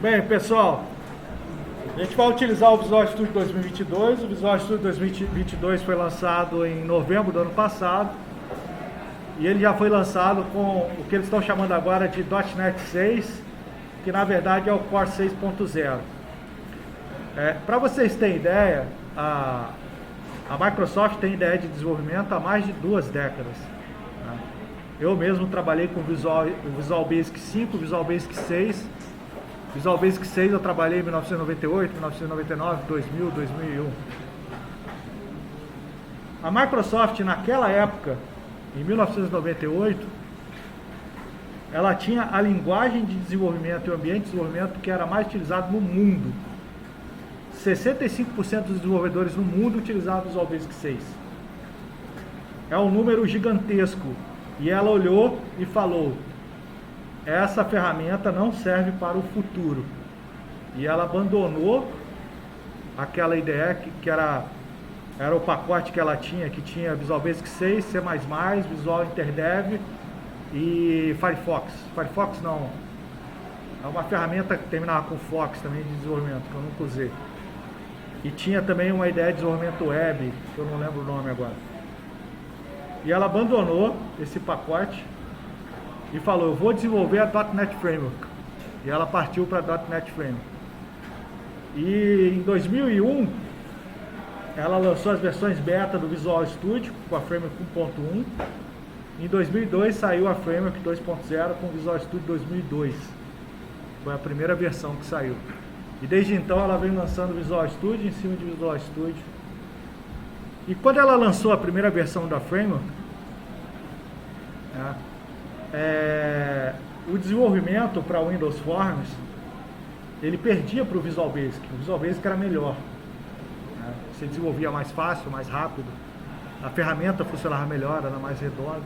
Bem, pessoal, a gente vai utilizar o Visual Studio 2022. O Visual Studio 2022 foi lançado em novembro do ano passado e ele já foi lançado com o que eles estão chamando agora de .NET 6, que na verdade é o Core 6.0. Para vocês terem ideia, a Microsoft tem ideia de desenvolvimento há mais de 2 décadas. Eu mesmo trabalhei com o Visual Basic 5, Visual Basic 6. Visual Basic 6 eu trabalhei em 1998, 1999, 2000, 2001. A Microsoft naquela época, em 1998, ela tinha a linguagem de desenvolvimento e o ambiente de desenvolvimento que era mais utilizado no mundo. 65% dos desenvolvedores no mundo utilizavam o Visual Basic 6. É um número gigantesco. E ela olhou e falou: essa ferramenta não serve para o futuro. E ela abandonou aquela ideia que era o pacote que ela tinha, que tinha Visual Basic 6, C++, Visual InterDev e Firefox. Firefox não. É uma ferramenta que terminava com Fox também de desenvolvimento, que eu nunca usei. E tinha também uma ideia de desenvolvimento web, que eu não lembro o nome agora. E ela abandonou esse pacote e falou: eu vou desenvolver a .NET Framework. E ela partiu para a .NET Framework. E em 2001, ela lançou as versões beta do Visual Studio com a Framework 1.1. Em 2002 saiu a Framework 2.0 com o Visual Studio 2002. Foi a primeira versão que saiu. E desde então ela vem lançando o Visual Studio em cima de Visual Studio. E quando ela lançou a primeira versão da Framework, o desenvolvimento para o Windows Forms, ele perdia para o Visual Basic. O Visual Basic era melhor. Você desenvolvia mais fácil, mais rápido. A ferramenta funcionava melhor, era mais redonda.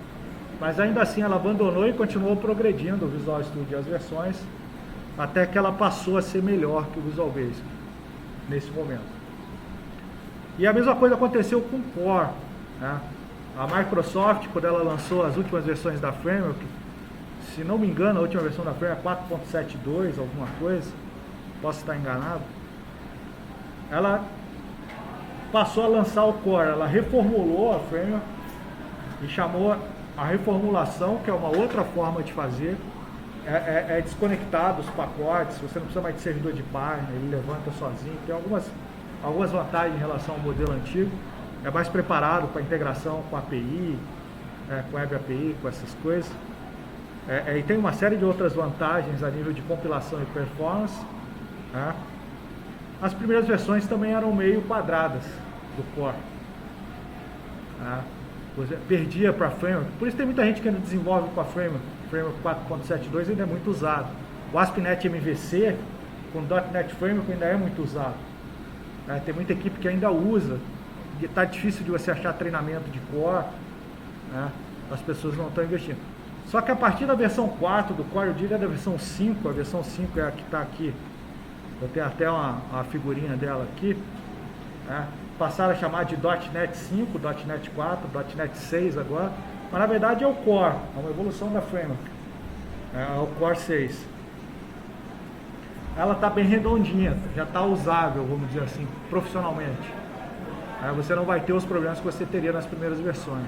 Mas ainda assim ela abandonou e continuou progredindo o Visual Studio, as versões, até que ela passou a ser melhor que o Visual Basic, nesse momento. E a mesma coisa aconteceu com o Core. A Microsoft, quando ela lançou as últimas versões da Framework, se não me engano, a última versão da Framework é 4.72, alguma coisa, posso estar enganado, ela passou a lançar o Core, ela reformulou a Framework e chamou a reformulação, que é uma outra forma de fazer, desconectar dos pacotes, você não precisa mais de servidor de página, ele levanta sozinho, tem algumas vantagens em relação ao modelo antigo, é mais preparado para integração com API, com Web API, com essas coisas, e tem uma série de outras vantagens a nível de compilação e performance. As primeiras versões também eram meio quadradas do Core, você perdia para a Framework, por isso tem muita gente que ainda desenvolve com a Framework 4.72 ainda é muito usado. O ASP.NET MVC com .NET Framework ainda é muito usado. Tem muita equipe que ainda usa, e está difícil de você achar treinamento de Core, as pessoas não estão investindo. Só que a partir da versão 4 do Core, eu diria da versão 5, a versão 5 é a que está aqui, eu tenho até uma figurinha dela aqui, passaram a chamar de .NET 5, .NET 4, .NET 6 agora, mas na verdade é o Core, é uma evolução da Framework, é o Core 6. Ela está bem redondinha, já está usável, vamos dizer assim, profissionalmente. Você não vai ter os problemas que você teria nas primeiras versões.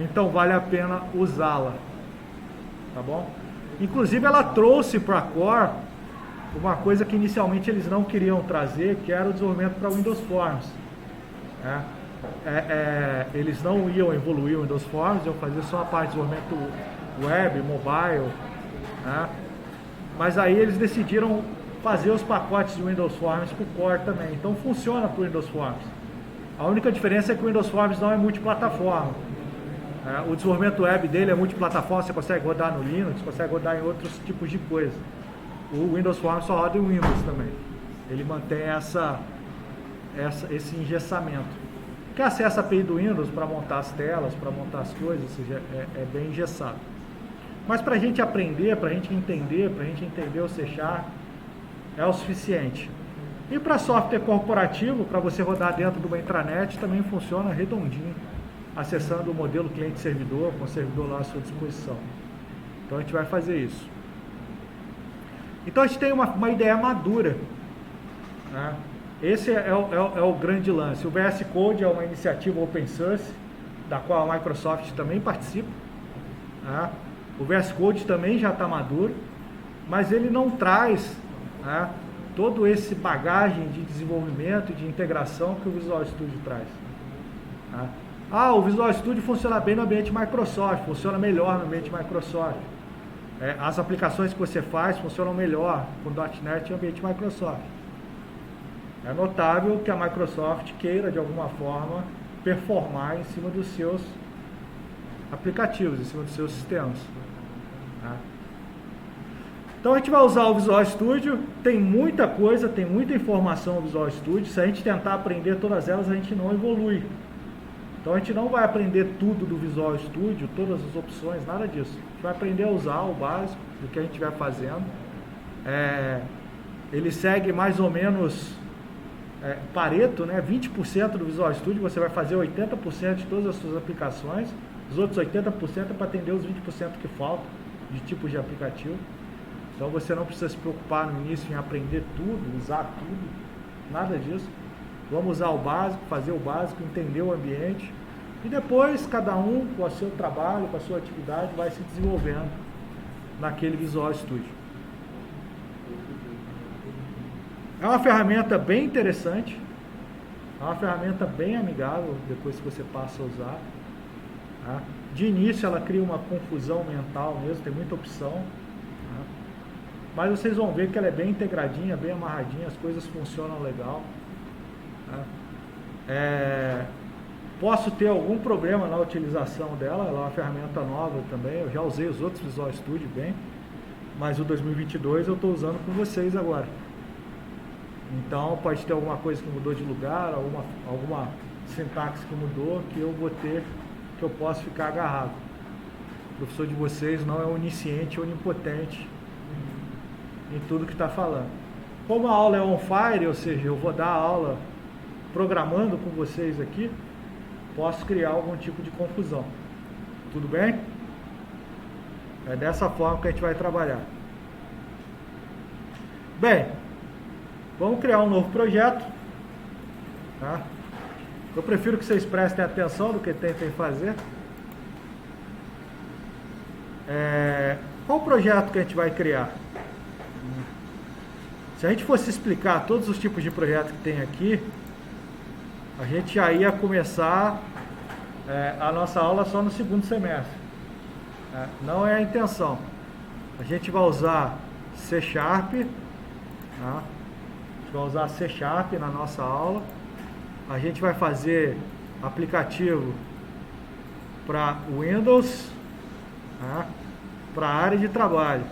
Então vale a pena usá-la, tá bom? Inclusive ela trouxe para a Core uma coisa que inicialmente eles não queriam trazer, que era o desenvolvimento para Windows Forms. Eles não iam evoluir o Windows Forms, iam fazer só a parte de desenvolvimento web, mobile, mas aí eles decidiram fazer os pacotes de Windows Forms para o Core também, então funciona para o Windows Forms. A única diferença é que o Windows Forms não é multiplataforma. O desenvolvimento web dele é multiplataforma, você consegue rodar no Linux, consegue rodar em outros tipos de coisa. O Windows Forms só roda em Windows também. Ele mantém esse engessamento. Quem acessa a API do Windows para montar as telas, para montar as coisas, ou seja, é bem engessado. Mas para a gente aprender, para a gente entender o C#, é o suficiente. E para software corporativo, para você rodar dentro de uma intranet, também funciona redondinho, acessando o modelo cliente-servidor, com o servidor lá à sua disposição. Então a gente vai fazer isso. Então a gente tem uma ideia madura, né? Esse é o grande lance. O VS Code é uma iniciativa open source, da qual a Microsoft também participa, né? O VS Code também já está maduro, mas ele não traz, né, todo esse bagagem de desenvolvimento e de integração que o Visual Studio traz, né? O Visual Studio funciona bem no ambiente Microsoft, funciona melhor no ambiente Microsoft. As aplicações que você faz funcionam melhor com .NET no ambiente Microsoft. É notável que a Microsoft queira, de alguma forma, performar em cima dos seus aplicativos, em cima dos seus sistemas, tá? Então a gente vai usar o Visual Studio, tem muita coisa, tem muita informação no Visual Studio. Se a gente tentar aprender todas elas, a gente não evolui. Então a gente não vai aprender tudo do Visual Studio, todas as opções, nada disso. A gente vai aprender a usar o básico do que a gente estiver fazendo. Ele segue mais ou menos Pareto, né? 20% do Visual Studio você vai fazer 80% de todas as suas aplicações, os outros 80% é para atender os 20% que faltam de tipos de aplicativo. Então você não precisa se preocupar no início em aprender tudo, usar tudo, nada disso. Vamos usar o básico, fazer o básico, entender o ambiente e depois cada um com o seu trabalho, com a sua atividade vai se desenvolvendo naquele Visual Studio. É uma ferramenta bem interessante, é uma ferramenta bem amigável depois que você passa a usar, tá? De início ela cria uma confusão mental mesmo, tem muita opção, tá? Mas vocês vão ver que ela é bem integradinha, bem amarradinha, as coisas funcionam legal, tá? Posso ter algum problema na utilização dela, ela é uma ferramenta nova também, eu já usei os outros Visual Studio bem, mas o 2022 eu estou usando com vocês agora. Então pode ter alguma coisa que mudou de lugar, alguma sintaxe que mudou, que eu vou ter, que eu posso ficar agarrado. O professor de vocês não é onisciente, onipotente em tudo que está falando. Como a aula é on fire, ou seja, eu vou dar a aula programando com vocês aqui, posso criar algum tipo de confusão. Tudo bem? É dessa forma que a gente vai trabalhar. Bem, vamos criar um novo projeto, tá? Eu prefiro que vocês prestem atenção do que tentem fazer. Qual o projeto que a gente vai criar? Se a gente fosse explicar todos os tipos de projetos que tem aqui, a gente já ia começar a nossa aula só no segundo semestre. Não é a intenção. A gente vai usar C#, tá? A gente vai usar C# na nossa aula. A gente vai fazer aplicativo para Windows, tá? Para a área de trabalho,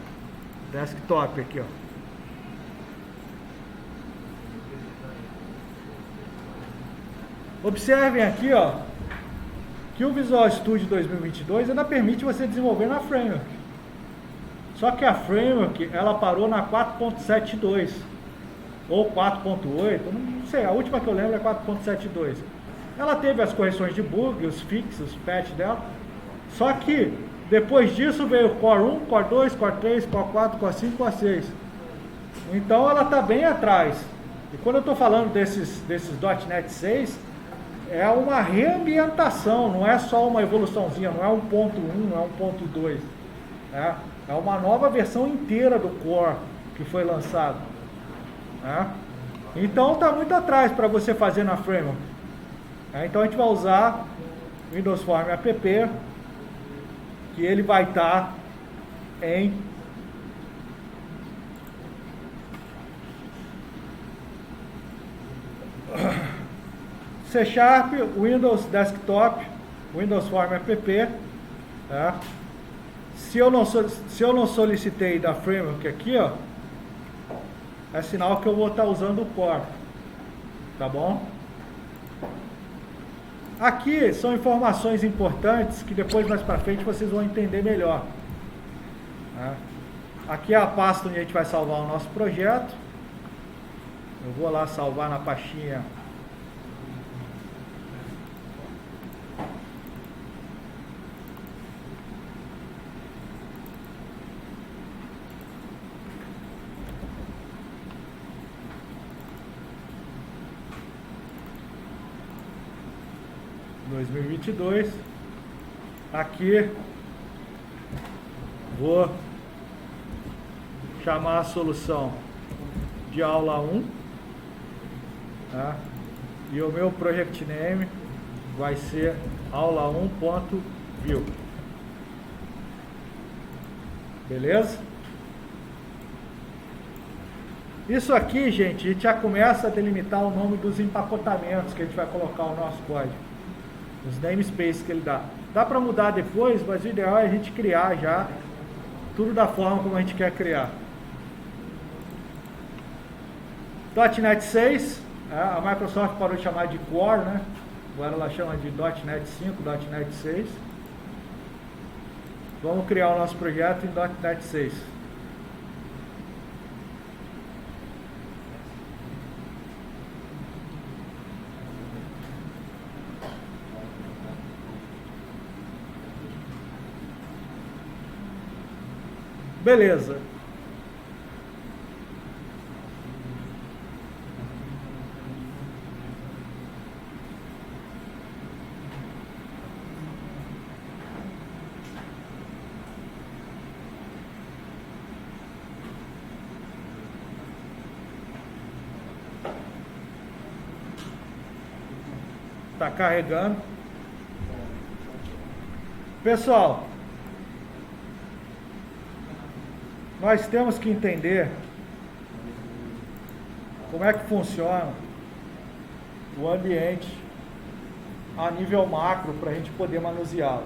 desktop aqui, ó. Observem aqui, ó, que o Visual Studio 2022 ainda permite você desenvolver na Framework. Só que a Framework, ela parou na 4.72 ou 4.8, não sei, a última que eu lembro é 4.72. Ela teve as correções de bug, os fixes, os patch dela, só que depois disso veio o Core 1, Core 2, Core 3, Core 4, Core 5, Core 6. Então ela está bem atrás. E quando eu estou falando desses .NET 6, é uma reambientação, não é só uma evoluçãozinha, não é 1.1, não é 1.2. É uma nova versão inteira do Core que foi lançado. Então está muito atrás para você fazer na Framework. Então a gente vai usar Windows Form app, que ele vai estar em C#, Windows Desktop, Windows Form app, tá? Se eu não solicitei da Framework aqui, ó, é sinal que eu vou estar usando o Core, tá bom? Aqui são informações importantes que depois mais para frente vocês vão entender melhor, tá? Aqui é a pasta onde a gente vai salvar o nosso projeto. Eu vou lá salvar na pastinha 2022. Aqui vou chamar a solução de aula 1, tá? E o meu project name vai ser aula 1.view. Beleza? Isso aqui, gente, a gente já começa a delimitar o nome dos empacotamentos que a gente vai colocar o nosso código. Os namespaces que ele dá. Dá para mudar depois, mas o ideal é a gente criar já tudo da forma como a gente quer criar. .NET 6, a Microsoft parou de chamar de Core, né? Agora ela chama de .NET 5, .NET 6. Vamos criar o nosso projeto em .NET 6. Beleza. Está carregando. Pessoal, nós temos que entender como é que funciona o ambiente a nível macro para a gente poder manuseá-lo.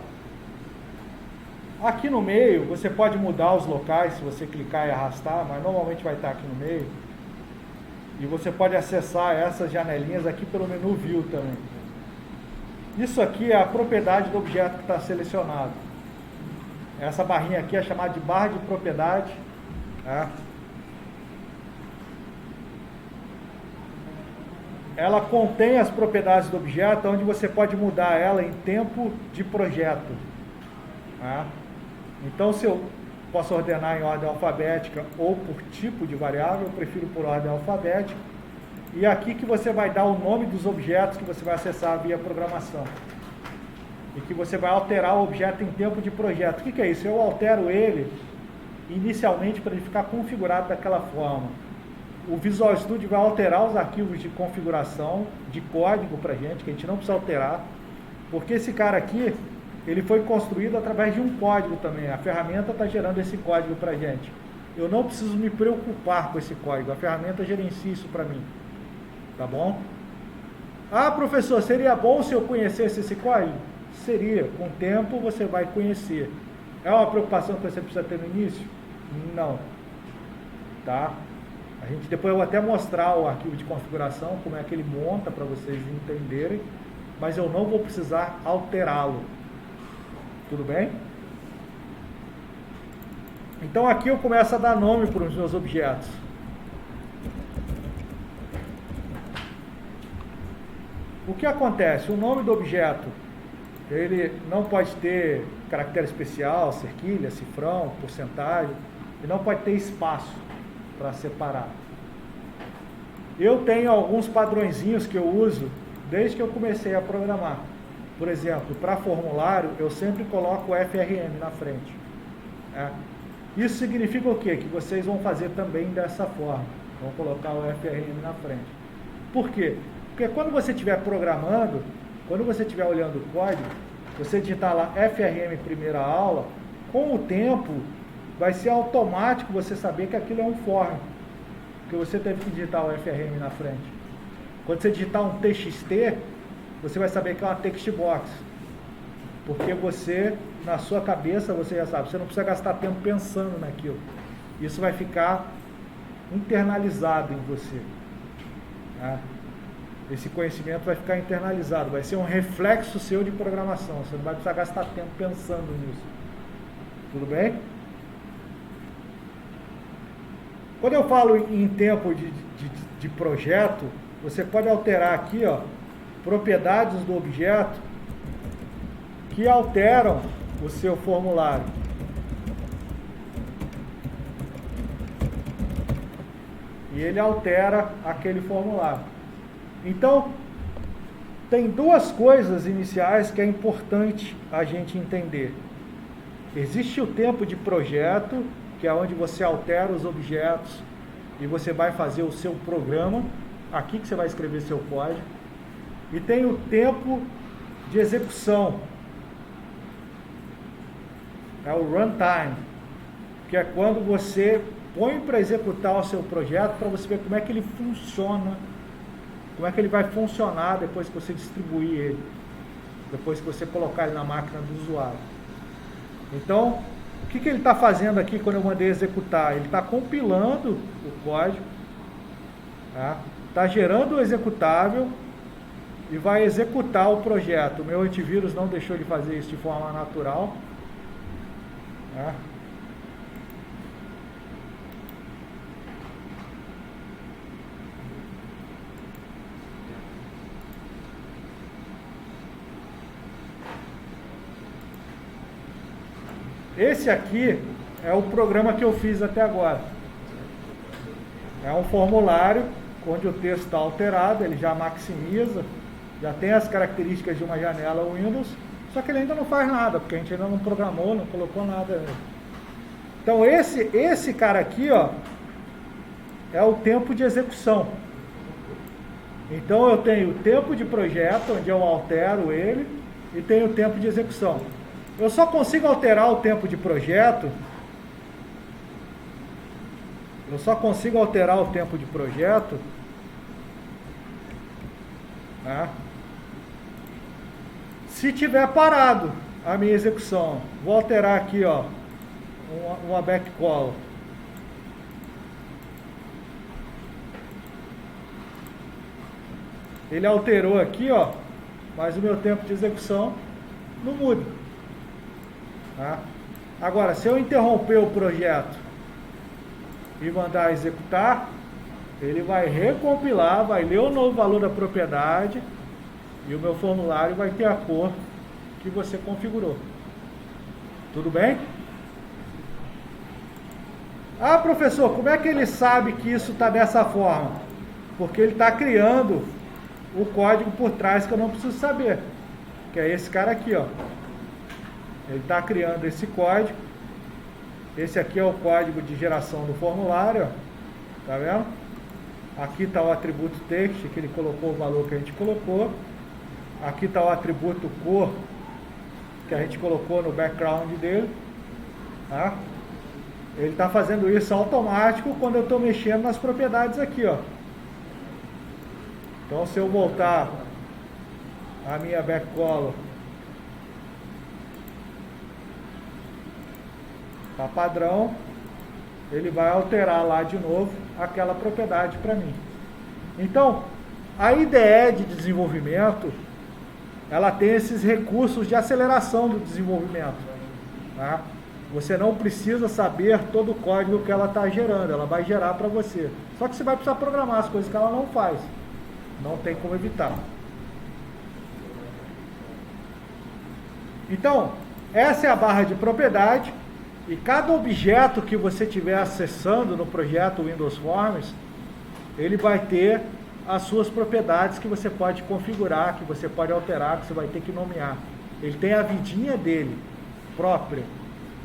Aqui no meio, você pode mudar os locais se você clicar e arrastar, mas normalmente vai estar aqui no meio. E você pode acessar essas janelinhas aqui pelo menu View também. Isso aqui é a propriedade do objeto que está selecionado. Essa barrinha aqui é chamada de barra de propriedade. Ela contém as propriedades do objeto, onde você pode mudar ela em tempo de projeto. Então, se eu posso ordenar em ordem alfabética ou por tipo de variável, eu prefiro por ordem alfabética. E aqui que você vai dar o nome dos objetos que você vai acessar via programação. E que você vai alterar o objeto em tempo de projeto. O que é isso? Eu altero ele inicialmente para ele ficar configurado daquela forma. O Visual Studio vai alterar os arquivos de configuração, de código para a gente, que a gente não precisa alterar. Porque esse cara aqui, ele foi construído através de um código também. A ferramenta está gerando esse código para a gente. Eu não preciso me preocupar com esse código. A ferramenta gerencia isso para mim. Tá bom? Ah, professor, seria bom se eu conhecesse esse código? Seria. Com o tempo você vai conhecer. É uma preocupação que você precisa ter no início? Não. Tá? A gente depois eu vou até mostrar o arquivo de configuração, como é que ele monta para vocês entenderem, mas eu não vou precisar alterá-lo. Tudo bem? Então aqui eu começo a dar nome para os meus objetos. O que acontece? O nome do objeto, ele não pode ter caractere especial, cerquilha, cifrão, porcentagem, e não pode ter espaço para separar. Eu tenho alguns padrõezinhos que eu uso desde que eu comecei a programar. Por exemplo, para formulário, eu sempre coloco o FRM na frente. Isso significa o quê? Que vocês vão fazer também dessa forma. Vão colocar o FRM na frente. Por quê? Porque quando você estiver programando, quando você estiver olhando o código, você digitar lá FRM primeira aula, com o tempo vai ser automático você saber que aquilo é um form, porque você teve que digitar o FRM na frente. Quando você digitar um TXT, você vai saber que é uma text box, porque você, na sua cabeça, você já sabe, você não precisa gastar tempo pensando naquilo. Isso vai ficar internalizado em você. Esse conhecimento vai ficar internalizado, vai ser um reflexo seu de programação, você não vai precisar gastar tempo pensando nisso. Tudo bem? Quando eu falo em tempo de projeto, você pode alterar aqui, ó, propriedades do objeto que alteram o seu formulário. E ele altera aquele formulário. Então, tem duas coisas iniciais que é importante a gente entender. Existe o tempo de projeto, que é onde você altera os objetos e você vai fazer o seu programa, aqui que você vai escrever seu código. E tem o tempo de execução, é o runtime, que é quando você põe para executar o seu projeto para você ver como é que ele funciona, como é que ele vai funcionar depois que você distribuir ele, depois que você colocar ele na máquina do usuário. Então, o que ele está fazendo aqui quando eu mandei executar? Ele está compilando o código, está gerando o executável e vai executar o projeto. O meu antivírus não deixou de fazer isso de forma natural. Esse aqui é o programa que eu fiz até agora. É um formulário onde o texto está alterado, ele já maximiza, já tem as características de uma janela Windows, só que ele ainda não faz nada, porque a gente ainda não programou, não colocou nada. Então esse cara aqui, ó, é o tempo de execução. Então eu tenho o tempo de projeto, onde eu altero ele, e tenho o tempo de execução. Eu só consigo alterar o tempo de projeto, se tiver parado a minha execução. Vou alterar aqui, ó, uma backcall. Ele alterou aqui, ó, mas o meu tempo de execução não muda. Agora, se eu interromper o projeto e mandar executar, ele vai recompilar, vai ler o novo valor da propriedade e o meu formulário vai ter a cor que você configurou. Tudo bem? Ah, professor, como é que ele sabe que isso está dessa forma? Porque ele está criando o código por trás que eu não preciso saber, que é esse cara aqui, ó. Ele está criando esse código. Esse aqui é o código de geração do formulário, ó. Tá vendo? Aqui está o atributo text, que ele colocou o valor que a gente colocou. Aqui está o atributo cor, que a gente colocou no background dele. Tá? Ele está fazendo isso automático quando eu estou mexendo nas propriedades aqui, ó. Então, se eu voltar a minha backcolor para padrão, ele vai alterar lá de novo aquela propriedade para mim. Então, a IDE de desenvolvimento, ela tem esses recursos de aceleração do desenvolvimento. Tá? Você não precisa saber todo o código que ela está gerando, ela vai gerar para você. Só que você vai precisar programar as coisas que ela não faz. Não tem como evitar. Então, essa é a barra de propriedade. E cada objeto que você estiver acessando no projeto Windows Forms, ele vai ter as suas propriedades que você pode configurar, que você pode alterar, que você vai ter que nomear. Ele tem a vidinha dele própria,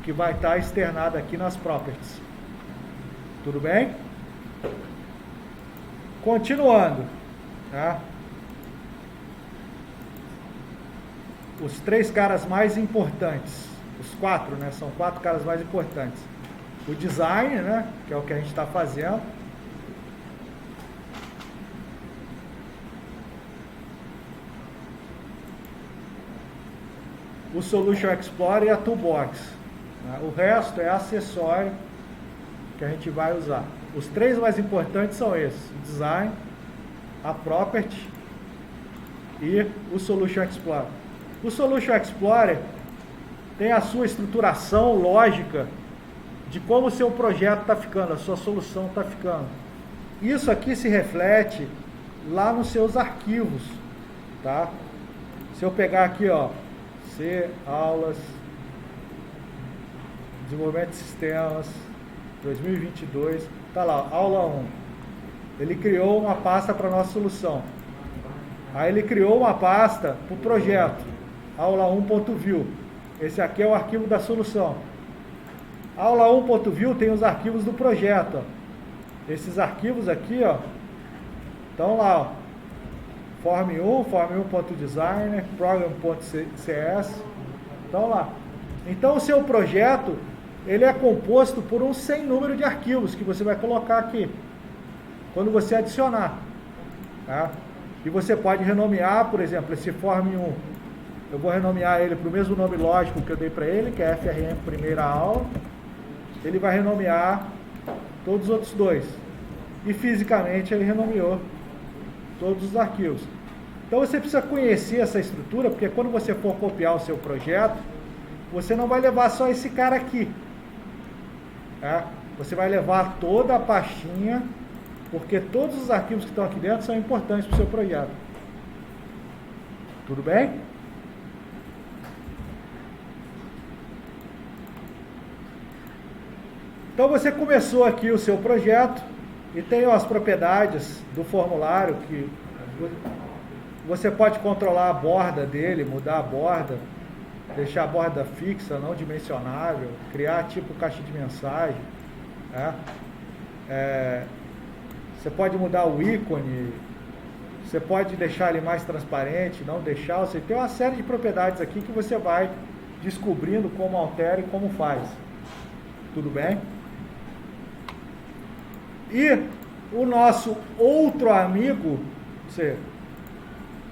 que vai estar externada aqui nas properties. Tudo bem? Continuando. Tá? Os três caras mais importantes. Os quatro, né? São 4 caras mais importantes. O design, né? Que é o que a gente está fazendo. O Solution Explorer e a Toolbox. Né? O resto é acessório que a gente vai usar. Os 3 mais importantes são esses. O design, a Property e o Solution Explorer. O Solution Explorer tem a sua estruturação lógica de como o seu projeto está ficando, a sua solução está ficando. Isso aqui se reflete lá nos seus arquivos, tá? Se eu pegar aqui, ó, C, aulas, desenvolvimento de sistemas, 2022, tá lá, aula 1. Ele criou uma pasta para a nossa solução. Aí ele criou uma pasta para o projeto, aula1.view. Esse aqui é o arquivo da solução. Aula1.view tem os arquivos do projeto. Ó. Esses arquivos aqui, ó, estão lá, ó. Form1, form1.designer, program.cs, estão lá. Então o seu projeto, ele é composto por um sem número de arquivos que você vai colocar aqui, quando você adicionar. Tá? E você pode renomear, por exemplo, esse form1, eu vou renomear ele para o mesmo nome lógico que eu dei para ele, que é FRM primeira aula. Ele vai renomear todos os outros dois. E fisicamente ele renomeou todos os arquivos. Então você precisa conhecer essa estrutura, porque quando você for copiar o seu projeto, você não vai levar só esse cara aqui. Tá? Você vai levar toda a pastinha, porque todos os arquivos que estão aqui dentro são importantes para o seu projeto. Tudo bem? Então você começou aqui o seu projeto e tem as propriedades do formulário que você pode controlar a borda dele, mudar a borda, deixar a borda fixa, não dimensionável, criar tipo caixa de mensagem. Né? Você pode mudar o ícone, você pode deixar ele mais transparente, não deixar. Você tem uma série de propriedades aqui que você vai descobrindo como altera e como faz. Tudo bem? E o nosso outro amigo, você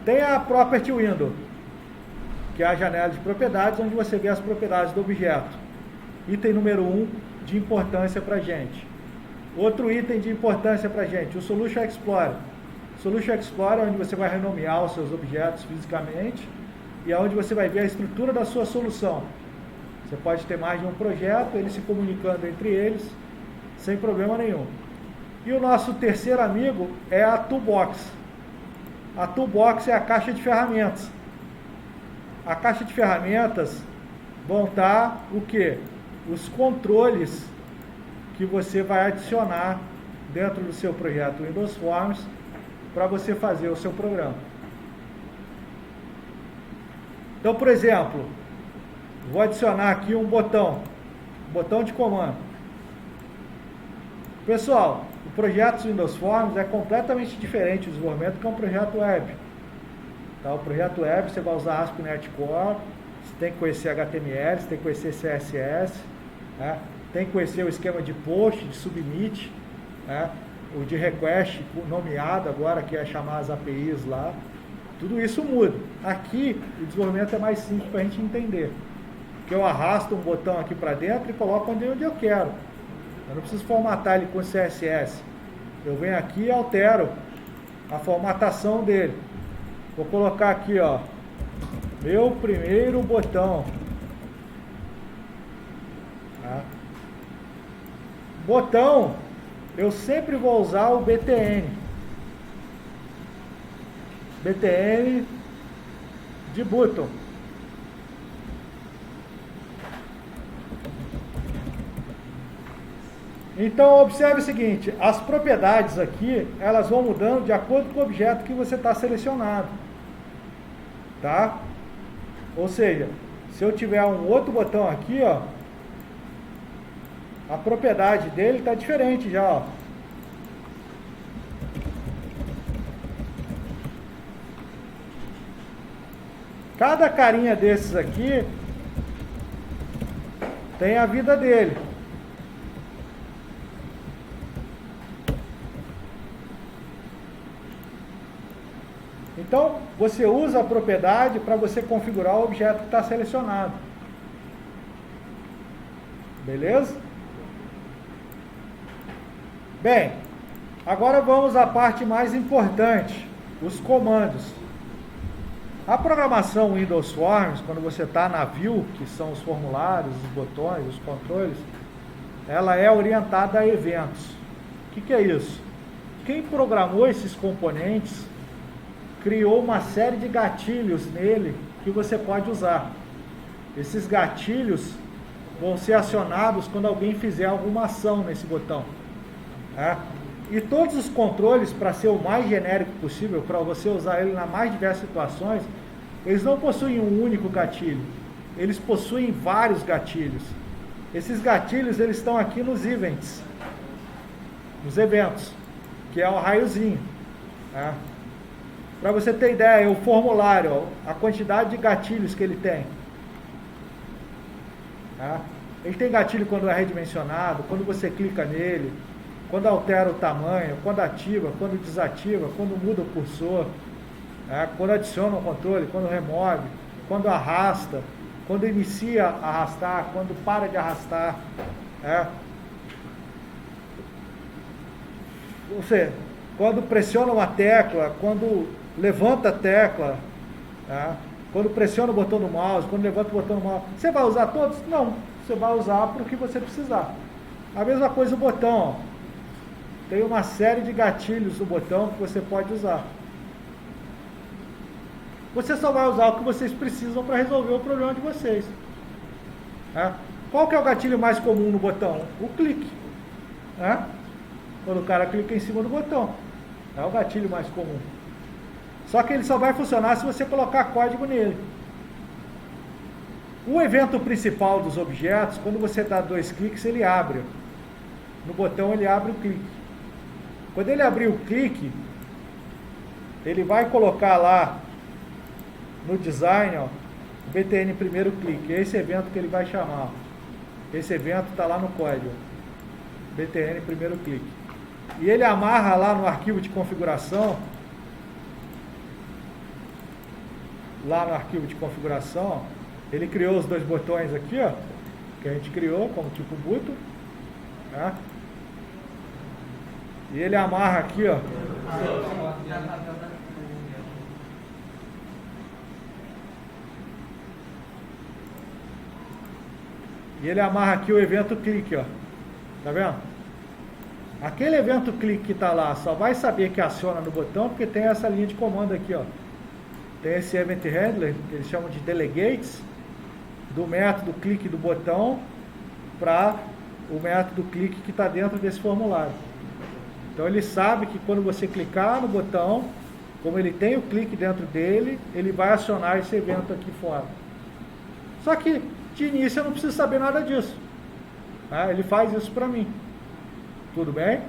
tem a Property Window, que é a janela de propriedades, onde você vê as propriedades do objeto. Item número 1 de importância para a gente. Outro item de importância para a gente, o Solution Explorer. Solution Explorer é onde você vai renomear os seus objetos fisicamente e é onde você vai ver a estrutura da sua solução. Você pode ter mais de um projeto, eles se comunicando entre eles, sem problema nenhum. E o nosso terceiro amigo é a Toolbox. A Toolbox é a caixa de ferramentas. A caixa de ferramentas vão estar o quê? Os controles que você vai adicionar dentro do seu projeto Windows Forms para você fazer o seu programa. Então, por exemplo, vou adicionar aqui um botão de comando. Pessoal, o projeto Windows Forms é completamente diferente do desenvolvimento que é um projeto web. Tá? O projeto web você vai usar ASP.NET Core, você tem que conhecer HTML, você tem que conhecer CSS, né? Tem que conhecer o esquema de post, de submit, né? O de request nomeado agora, que é chamar as APIs lá. Tudo isso muda. Aqui, o desenvolvimento é mais simples para a gente entender. Porque eu arrasto um botão aqui para dentro e coloco onde eu quero. Eu não preciso formatar ele com CSS. Eu venho aqui e altero a formatação dele. Vou colocar aqui, ó, meu primeiro botão. Tá? Botão, eu sempre vou usar o BTN. BTN de button. Então, observe o seguinte, as propriedades aqui, elas vão mudando de acordo com o objeto que você está selecionado. Tá? Ou seja, se eu tiver um outro botão aqui, ó, a propriedade dele está diferente já, ó. Cada carinha desses aqui tem a vida dele. Então, você usa a propriedade para você configurar o objeto que está selecionado. Beleza? Bem, agora vamos à parte mais importante, os comandos. A programação Windows Forms, quando você está na View, que são os formulários, os botões, os controles, ela é orientada a eventos. O que é isso? Quem programou esses componentes criou uma série de gatilhos nele que você pode usar. Esses gatilhos vão ser acionados quando alguém fizer alguma ação nesse botão. Tá? E todos os controles, para ser o mais genérico possível, para você usar ele nas mais diversas situações, eles não possuem um único gatilho. Eles possuem vários gatilhos. Esses gatilhos, eles estão aqui nos events, nos eventos, que é o raiozinho. Tá? Para você ter ideia, o formulário, ó, a quantidade de gatilhos que ele tem. Tá? Ele tem gatilho quando é redimensionado, quando você clica nele, quando altera o tamanho, quando ativa, quando desativa, quando muda o cursor, quando adiciona o controle, quando remove, quando arrasta, quando inicia a arrastar, quando para de arrastar. Ou seja, quando pressiona uma tecla, quando levanta a tecla, quando pressiona o botão do mouse, quando levanta o botão do mouse. Você vai usar todos? Não, você vai usar para o que você precisar. A mesma coisa o botão, ó. Tem uma série de gatilhos no botão que você pode usar. Você só vai usar o que vocês precisam para resolver o problema de vocês. Qual que é o gatilho mais comum no botão? O clique. Quando o cara clica em cima do botão. É o gatilho mais comum. Só que ele só vai funcionar se você colocar código nele. O evento principal dos objetos, quando você dá 2 cliques, ele abre. No botão ele abre o clique. Quando ele abrir o clique, ele vai colocar lá no design, ó, BTN primeiro clique. É esse evento que ele vai chamar. Esse evento está lá no código. BTN primeiro clique. E ele amarra lá no arquivo de configuração. Lá no arquivo de configuração, ó, ele criou os 2 botões aqui, ó, que a gente criou como tipo button. E ele amarra aqui, ó. E ele amarra aqui o evento clique, ó. Tá vendo? Aquele evento clique que tá lá só vai saber que aciona no botão porque tem essa linha de comando aqui, ó. Tem esse event handler, que eles chamam de delegates, do método clique do botão para o método clique que está dentro desse formulário. Então ele sabe que quando você clicar no botão, como ele tem o clique dentro dele, ele vai acionar esse evento aqui fora. Só que de início eu não preciso saber nada disso. Ele faz isso para mim. Tudo bem?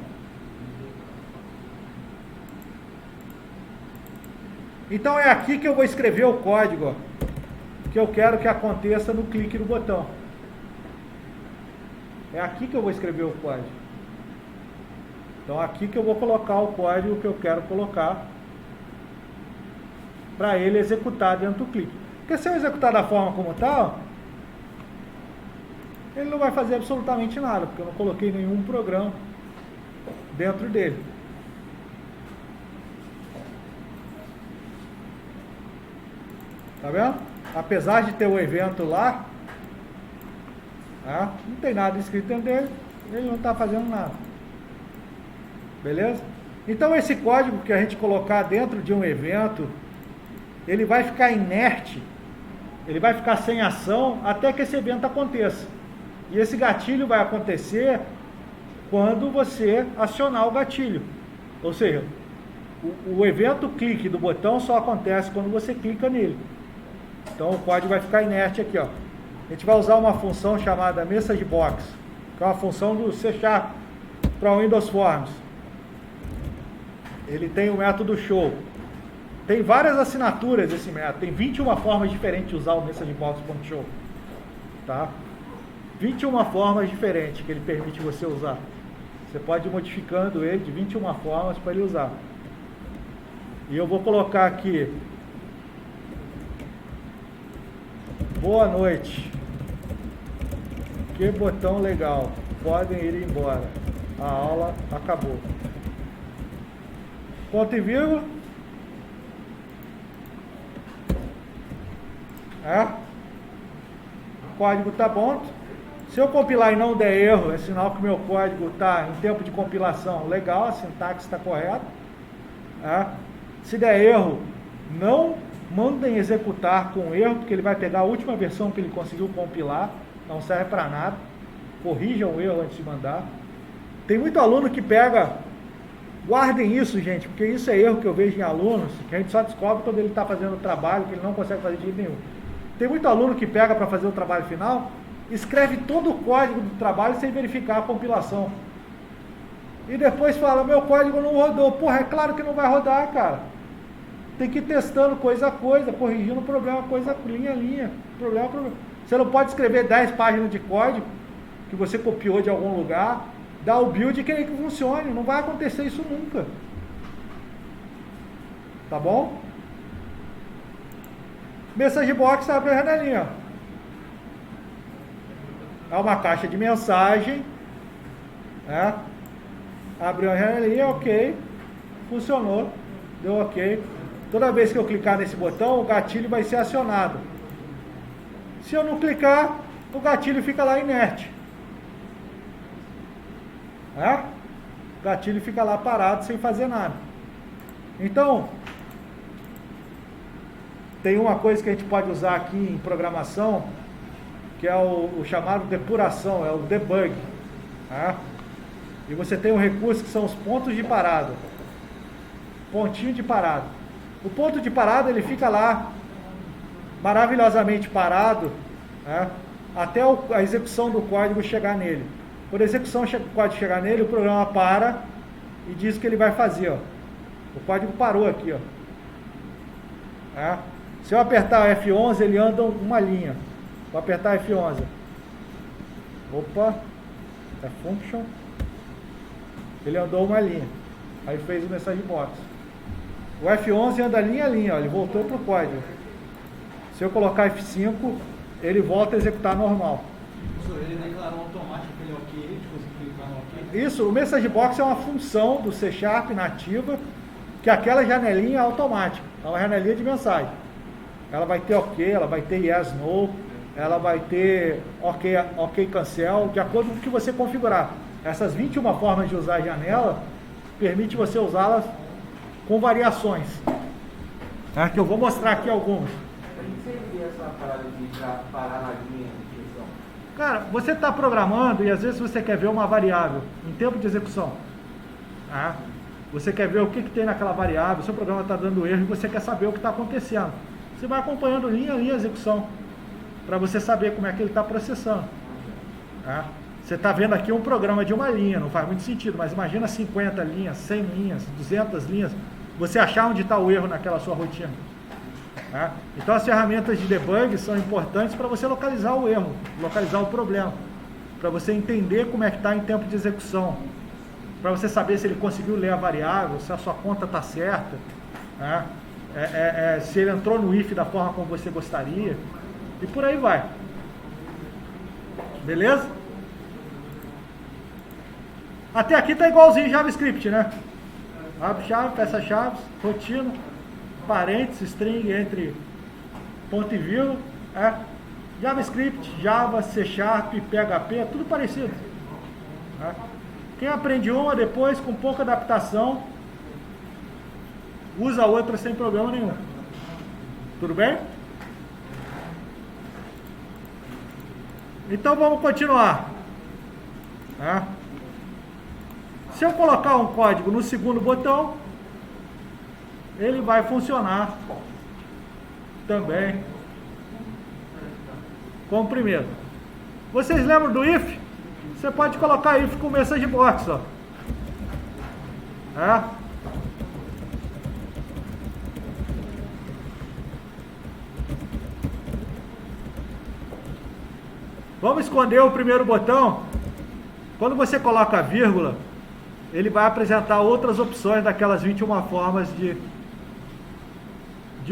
Então é aqui que eu vou escrever o código, ó, que eu quero que aconteça no clique do botão. É aqui que eu vou escrever o código. Então aqui que eu vou colocar o código que eu quero colocar para ele executar dentro do clique. Porque se eu executar da forma como está, ele não vai fazer absolutamente nada, porque eu não coloquei nenhum programa dentro dele. Tá vendo? Apesar de ter o evento lá, não tem nada escrito dentro dele, ele não está fazendo nada. Beleza? Então esse código que a gente colocar dentro de um evento, ele vai ficar inerte, ele vai ficar sem ação até que esse evento aconteça. E esse gatilho vai acontecer quando você acionar o gatilho. Ou seja, o evento clique do botão só acontece quando você clica nele. Então o código vai ficar inerte aqui, ó. A gente vai usar uma função chamada MessageBox, que é uma função do C# para o Windows Forms. Ele tem o método show. Tem várias assinaturas esse método. Tem 21 formas diferentes de usar o MessageBox.show. Tá? 21 formas diferentes que ele permite você usar. Você pode ir modificando ele de 21 formas para ele usar. E eu vou colocar aqui: boa noite. Que botão legal. Podem ir embora. A aula acabou. Ponto e vírgula. O código está bom. Se eu compilar e não der erro, é sinal que o meu código está em tempo de compilação legal, a sintaxe está correta. Se der erro, não mandem executar com erro, porque ele vai pegar a última versão que ele conseguiu compilar, não serve para nada. Corrijam o erro antes de mandar. Tem muito aluno que pega Guardem isso, gente, porque isso é erro que eu vejo em alunos, que a gente só descobre quando ele está fazendo o trabalho, que ele não consegue fazer de jeito nenhum. Tem muito aluno que pega para fazer o trabalho final, escreve todo o código do trabalho sem verificar a compilação. E depois fala, meu código não rodou. Porra, é claro que não vai rodar, cara. Tem que ir testando coisa a coisa, corrigindo problema, coisa linha a linha. Problema a problema. Você não pode escrever 10 páginas de código que você copiou de algum lugar, dar o build e querer que funcione. Não vai acontecer isso nunca. Tá bom? Message box abre a janelinha. É uma caixa de mensagem. Né? Abriu a janelinha, ok. Funcionou. Deu ok. Toda vez que eu clicar nesse botão, o gatilho vai ser acionado. Se eu não clicar, o gatilho fica lá inerte. É? O gatilho fica lá parado sem fazer nada. Então, tem uma coisa que a gente pode usar aqui em programação, que é o chamado depuração, é o debug. É? E você tem um recurso que são os pontos de parada. Pontinho de parada. O ponto de parada, ele fica lá, maravilhosamente parado, né, até a execução do código chegar nele. Quando a execução do código chegar nele, o programa para e diz o que ele vai fazer. Ó. O código parou aqui. Ó. Se eu apertar F11, ele anda uma linha. Vou apertar F11. Opa, é function. Ele andou uma linha. Aí fez o message box. O F11 anda linha a linha, ó, ele voltou para o código. Se eu colocar F5, ele volta a executar normal. Ele declarou automático aquele ok, clicar no ok. Isso, o message box é uma função do C# nativa, que aquela janelinha é automática, é uma janelinha de mensagem. Ela vai ter ok, ela vai ter yes, no, ela vai ter ok, cancel, de acordo com o que você configurar. Essas 21 formas de usar a janela, permite você usá-las com variações. Que eu vou mostrar aqui algumas. Para que seria essa parada de parar na linha de execução? Cara, você está programando e às vezes você quer ver uma variável em tempo de execução. Você quer ver o que tem naquela variável, seu programa está dando erro e você quer saber o que está acontecendo. Você vai acompanhando linha a linha a execução, para você saber como é que ele está processando. Você está vendo aqui um programa de uma linha, não faz muito sentido, mas imagina 50 linhas, 100 linhas, 200 linhas, você achar onde está o erro naquela sua rotina. Então as ferramentas de debug são importantes para você localizar o erro, localizar o problema, para você entender como é que está em tempo de execução, para você saber se ele conseguiu ler a variável, se a sua conta está certa, se ele entrou no if da forma como você gostaria, e por aí vai. Beleza? Até aqui está igualzinho JavaScript, né? Abre chave, fecha chaves, rotina, parênteses, string entre ponto e vírgula. JavaScript, Java, C#, PHP, é tudo parecido. Quem aprende uma depois, com pouca adaptação, usa a outra sem problema nenhum. Tudo bem? Então vamos continuar. Se eu colocar um código no segundo botão, ele vai funcionar também como o primeiro. Vocês lembram do if? Você pode colocar if com message box, ó. Vamos esconder o primeiro botão. Quando você coloca a vírgula, ele vai apresentar outras opções daquelas 21 formas de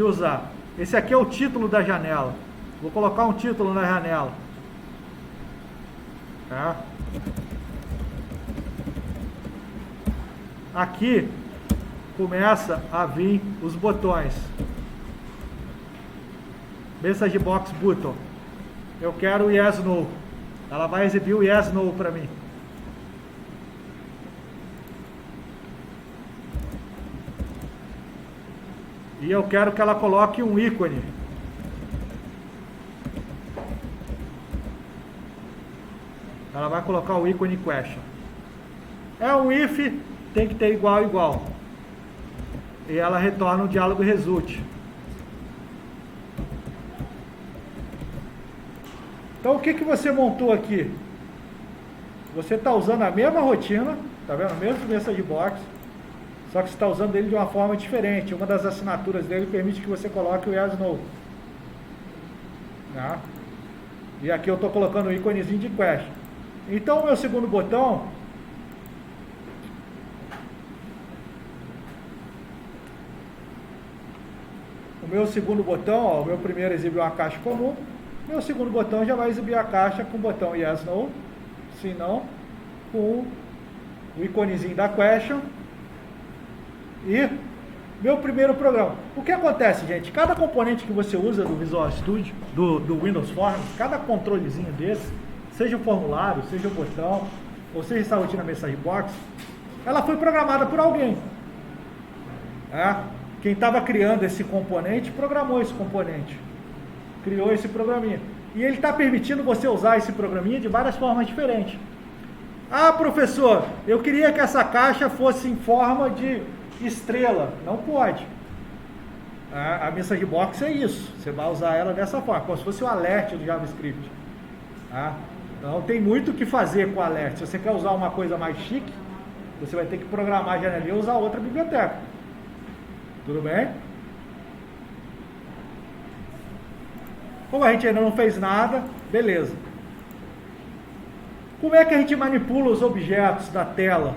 usar. Esse aqui é o título da janela. Vou colocar um título na janela. Aqui começa a vir os botões. Message box button. Eu quero o yes, no. Ela vai exibir o yes, no para mim. E eu quero que ela coloque um ícone. Ela vai colocar o ícone question. É um if tem que ter igual, igual. E ela retorna o diálogo result. Então o que você montou aqui? Você está usando a mesma rotina, tá vendo? O mesmo message box, só que você está usando ele de uma forma diferente. Uma das assinaturas dele permite que você coloque o yes, no. Né? E aqui eu estou colocando o íconezinho de question. Então o meu segundo botão, ó, o meu primeiro exibiu uma caixa comum, meu segundo botão já vai exibir a caixa com o botão yes, no, sim, não, com o íconezinho da question e meu primeiro programa. O que acontece, gente? Cada componente que você usa do Visual Studio, do Windows Forms, cada controlezinho desse, seja o formulário, seja o botão, ou seja essa rotina Message Box, ela foi programada por alguém. Quem estava criando esse componente, programou esse componente. Criou esse programinha. E ele está permitindo você usar esse programinha de várias formas diferentes. Ah, professor, eu queria que essa caixa fosse em forma de estrela. Não pode. A Message Box é isso. Você vai usar ela dessa forma, como se fosse o alert do JavaScript. Então tem muito o que fazer com o alert. Se você quer usar uma coisa mais chique, você vai ter que programar a janelinha e usar outra biblioteca. Tudo bem? Como a gente ainda não fez nada, beleza. Como é que a gente manipula os objetos da tela?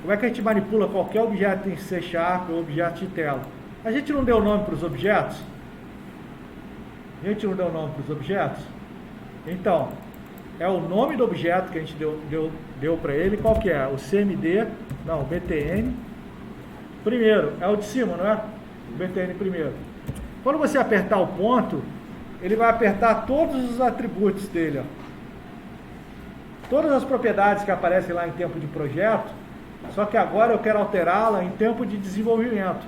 Como é que a gente manipula qualquer objeto em C# ou objeto de tela? A gente não deu nome para os objetos? Então, é o nome do objeto que a gente deu para ele. Qual que é? O CMD, não, o BTN. Primeiro, é o de cima, não é? O BTN primeiro. Quando você apertar o ponto, ele vai apertar todos os atributos dele. Ó. Todas as propriedades que aparecem lá em tempo de projeto, só que agora eu quero alterá-la em tempo de desenvolvimento.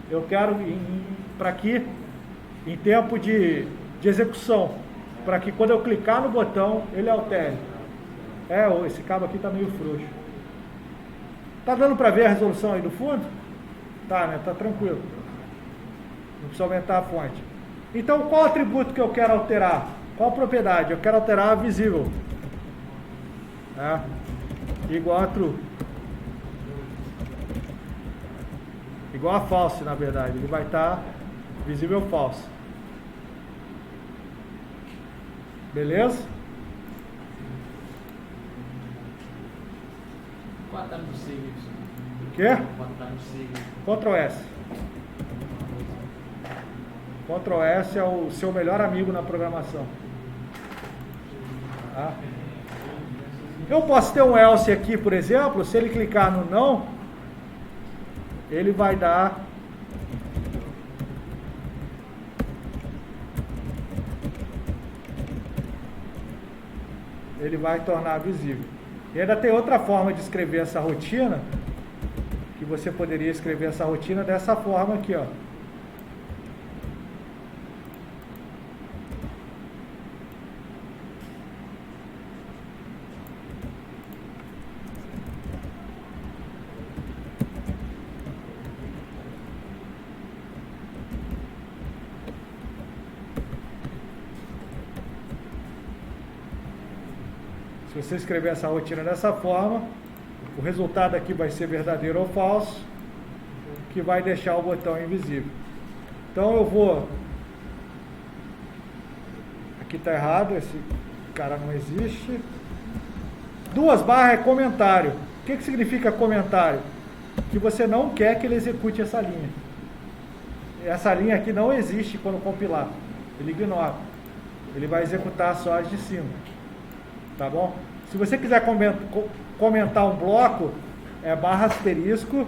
Eu quero para aqui, em tempo de execução, para que quando eu clicar no botão, ele altere. Esse cabo aqui está meio frouxo. Tá dando para ver a resolução aí do fundo? Tá, né? Tá tranquilo. Não precisa aumentar a fonte. Então, qual atributo que eu quero alterar? Qual propriedade? Eu quero alterar a visível. Igual a true. Igual a false, na verdade. Ele vai estar visível false. Beleza? Qual tá no save? O quê? Tá no save. Ctrl S. Ctrl S é o seu melhor amigo na programação. Eu posso ter um else aqui, por exemplo, se ele clicar no não, ele vai dar ele vai tornar visível. E ainda tem outra forma de escrever essa rotina, que você poderia escrever essa rotina dessa forma aqui, ó. Se você escrever essa rotina dessa forma, o resultado aqui vai ser verdadeiro ou falso, que vai deixar o botão invisível. Então eu vou... Aqui está errado, esse cara não existe. 2 barras é comentário. O que significa comentário? Que você não quer que ele execute essa linha. Essa linha aqui não existe quando compilar. Ele ignora. Ele vai executar só as de cima. Tá bom? Se você quiser comentar um bloco, é barra asterisco,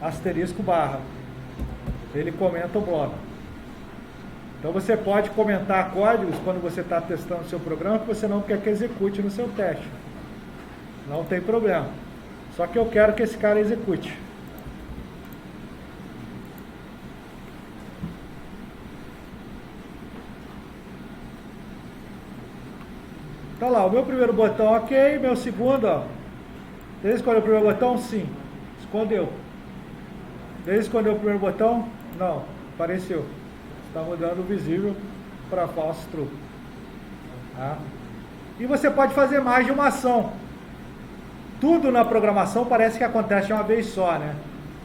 asterisco barra. Ele comenta o bloco. Então você pode comentar códigos quando você está testando o seu programa que você não quer que execute no seu teste. Não tem problema. Só que eu quero que esse cara execute. Olha lá, o meu primeiro botão, ok, meu segundo, ó. Ele escolheu o primeiro botão? Sim. Escondeu. Ele escondeu o primeiro botão? Não. Apareceu. Está mudando o visível para false true. Tá? E você pode fazer mais de uma ação. Tudo na programação parece que acontece de uma vez só, né?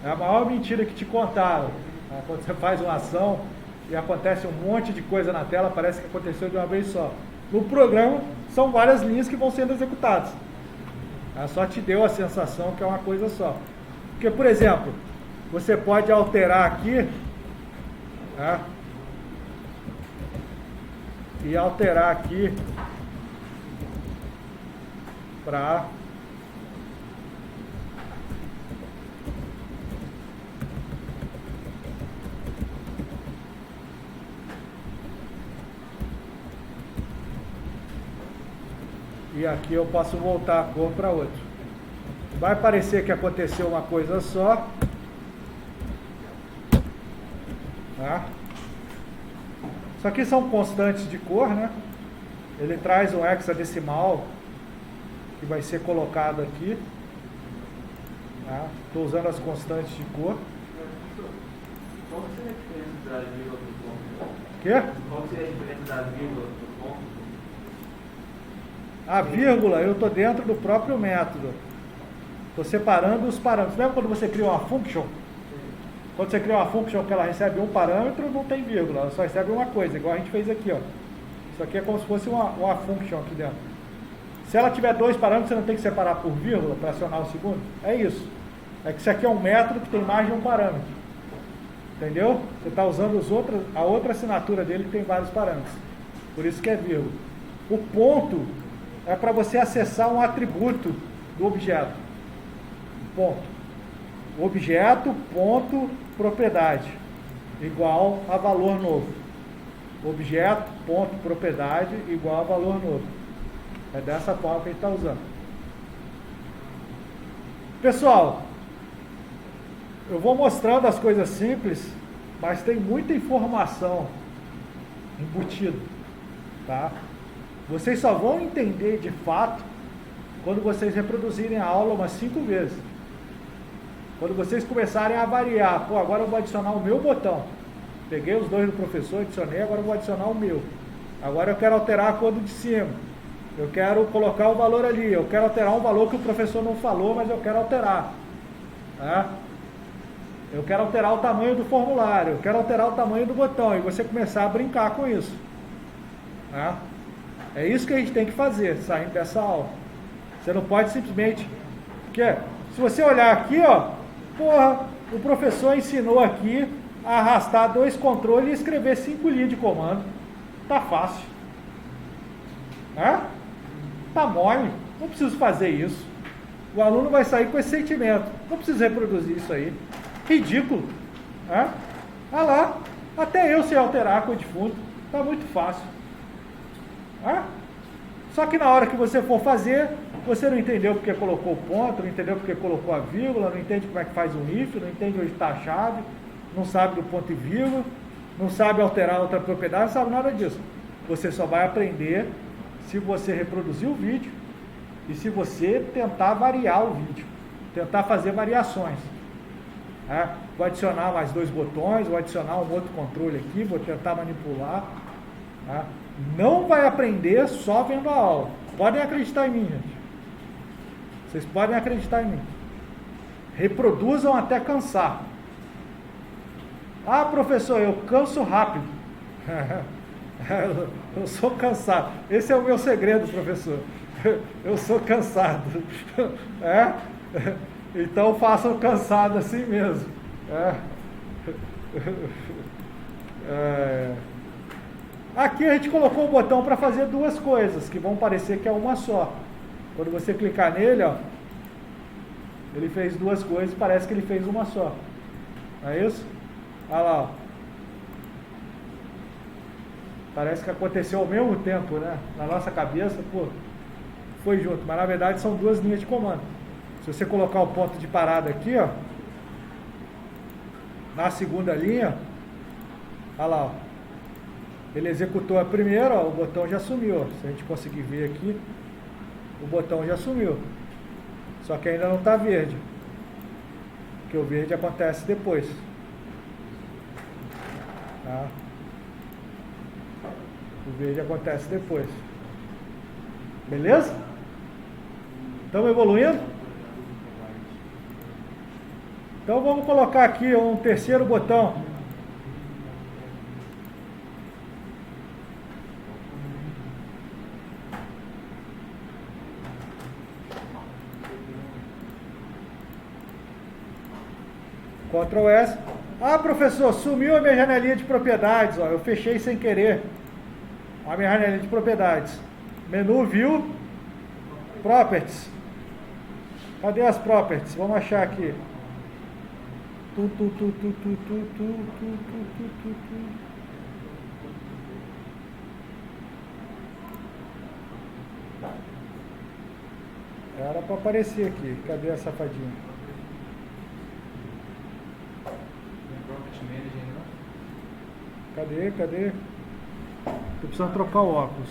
É a maior mentira que te contaram. Quando você faz uma ação e acontece um monte de coisa na tela, parece que aconteceu de uma vez só. No programa, são várias linhas que vão sendo executadas. Só te deu a sensação que é uma coisa só. Porque, por exemplo, você pode alterar aqui, tá? E alterar aqui para e aqui eu posso voltar a cor para outro. Vai parecer que aconteceu uma coisa só, tá? Isso aqui são constantes de cor, né? Ele traz um hexadecimal que vai ser colocado aqui. Estou usando as constantes de cor. Qual seria a diferença da vírgula do ponto? Quê? Qual seria a diferença da vírgula do ponto? A vírgula, eu estou dentro do próprio método. Estou separando os parâmetros. Lembra quando você cria uma function? Quando você cria uma function que ela recebe um parâmetro, não tem vírgula, ela só recebe uma coisa, igual a gente fez aqui, ó. Isso aqui é como se fosse uma function aqui dentro. Se ela tiver dois parâmetros, você não tem que separar por vírgula para acionar o segundo? É isso. É que isso aqui é um método que tem mais de um parâmetro. Entendeu? Você está usando a outra assinatura dele que tem vários parâmetros. Por isso que é vírgula. O ponto é para você acessar um atributo do objeto. Ponto. Objeto, ponto, propriedade. Igual a valor novo. Objeto, ponto, propriedade, igual a valor novo. É dessa forma que a gente está usando. Pessoal, eu vou mostrando as coisas simples, mas tem muita informação embutida, tá? Vocês só vão entender de fato quando vocês reproduzirem a aula umas 5 vezes. Quando vocês começarem a variar, pô, agora eu vou adicionar o meu botão. Peguei os dois do professor, adicionei, agora eu vou adicionar o meu. Agora eu quero alterar a cor do de cima. Eu quero colocar o valor ali. Eu quero alterar um valor que o professor não falou, mas eu quero alterar. Tá? Eu quero alterar o tamanho do formulário. Eu quero alterar o tamanho do botão. E você começar a brincar com isso. Tá? É isso que a gente tem que fazer, saindo dessa aula. Você não pode simplesmente... Porque se você olhar aqui, ó, porra, o professor ensinou aqui a arrastar 2 controles e escrever 5 linhas de comando. Tá fácil. Tá mole. Não preciso fazer isso. O aluno vai sair com esse sentimento. Não preciso reproduzir isso aí. Ridículo. Olha lá. Até eu sei alterar a cor de fundo. Tá muito fácil. Só que na hora que você for fazer, você não entendeu porque colocou o ponto, não entendeu porque colocou a vírgula, não entende como é que faz um if, não entende onde está a chave, não sabe do ponto e vírgula, não sabe alterar outra propriedade, não sabe nada disso. Você só vai aprender se você reproduzir o vídeo e se você tentar variar o vídeo, tentar fazer variações. Vou adicionar mais 2 botões, vou adicionar um outro controle aqui, vou tentar manipular. Não vai aprender só vendo a aula. Podem acreditar em mim, gente. Vocês podem acreditar em mim. Reproduzam até cansar. Professor, eu canso rápido. Eu sou cansado. Esse é o meu segredo, professor. Eu sou cansado. Então façam cansado assim mesmo. Aqui a gente colocou um botão para fazer 2 coisas, que vão parecer que é uma só. Quando você clicar nele, ó, ele fez 2 coisas e parece que ele fez uma só. Não é isso? Olha lá, ó. Parece que aconteceu ao mesmo tempo, né? Na nossa cabeça, pô, foi junto. Mas na verdade são 2 linhas de comando. Se você colocar o ponto de parada aqui, ó, na segunda linha, olha lá, ó. Ele executou a primeira, ó, o botão já sumiu. Ó. Se a gente conseguir ver aqui, o botão já sumiu. Só que ainda não está verde. Porque o verde acontece depois. Tá? O verde acontece depois. Beleza? Estamos evoluindo? Então vamos colocar aqui um terceiro botão. Ctrl S. Ah, professor, sumiu a minha janelinha de propriedades. Ó, eu fechei sem querer a minha janelinha de propriedades. Menu View, Properties. Cadê as Properties? Vamos achar aqui. Era para aparecer aqui. Cadê a safadinha? Cadê? Tô precisando trocar o óculos.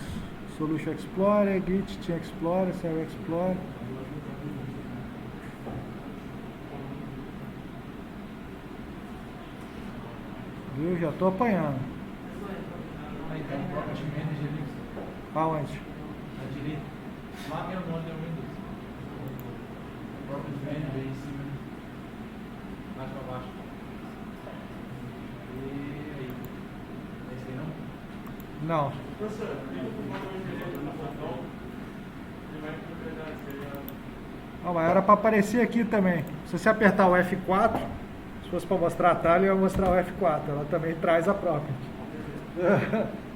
Solution Explorer, Git, Team Explorer, Server Explorer. Viu? Já tô apanhando. Aí tem um Property Manager ali. Aonde? À direita. Lá é o nome do Windows. Property Manager aí em cima. Mais pra baixo. E aí? Esse aí não? Não. Professor, no botão, ele vai propriedades, Ah, mas era para aparecer aqui também. Se você apertar o F4, se fosse para mostrar a tela, eu ia mostrar o F4. Ela também traz a property.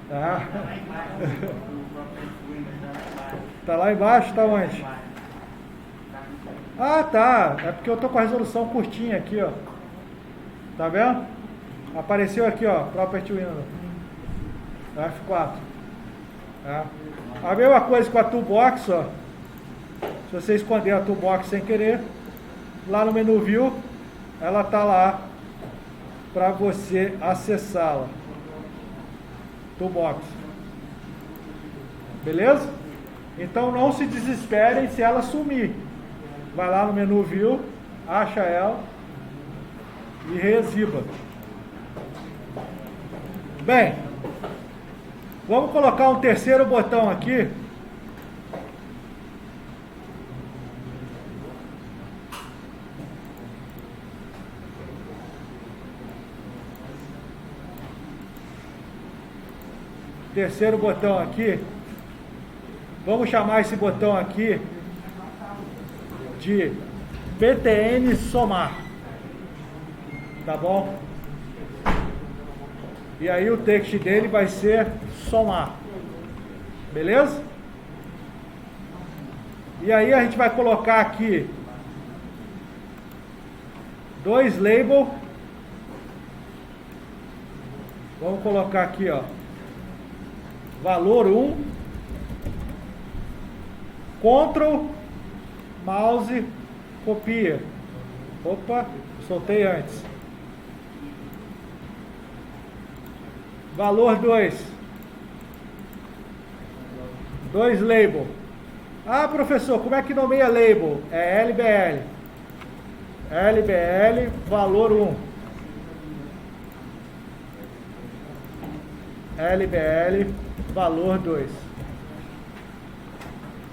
Tá. Tá lá embaixo, tá onde? Ah, tá. É porque eu tô com a resolução curtinha aqui, ó. Tá vendo? Apareceu aqui, ó, Property Window. F4. Tá? A mesma coisa com a Toolbox, ó. Se você esconder a Toolbox sem querer, lá no menu View, ela tá lá para você acessá-la. Toolbox. Beleza? Então não se desesperem se ela sumir. Vai lá no menu View, acha ela e reexiba. Bem, vamos colocar um terceiro botão aqui. Terceiro botão aqui. Vamos chamar esse botão aqui de PTN somar. Tá bom? E aí o texto dele vai ser somar. Beleza? E aí a gente vai colocar aqui dois labels. Vamos colocar aqui, ó. Valor 1. Ctrl, mouse, copia. Opa, soltei antes. Valor 2. 2 label. Ah, professor, como é que nomeia label? É LBL. LBL, valor 1. LBL, valor 2.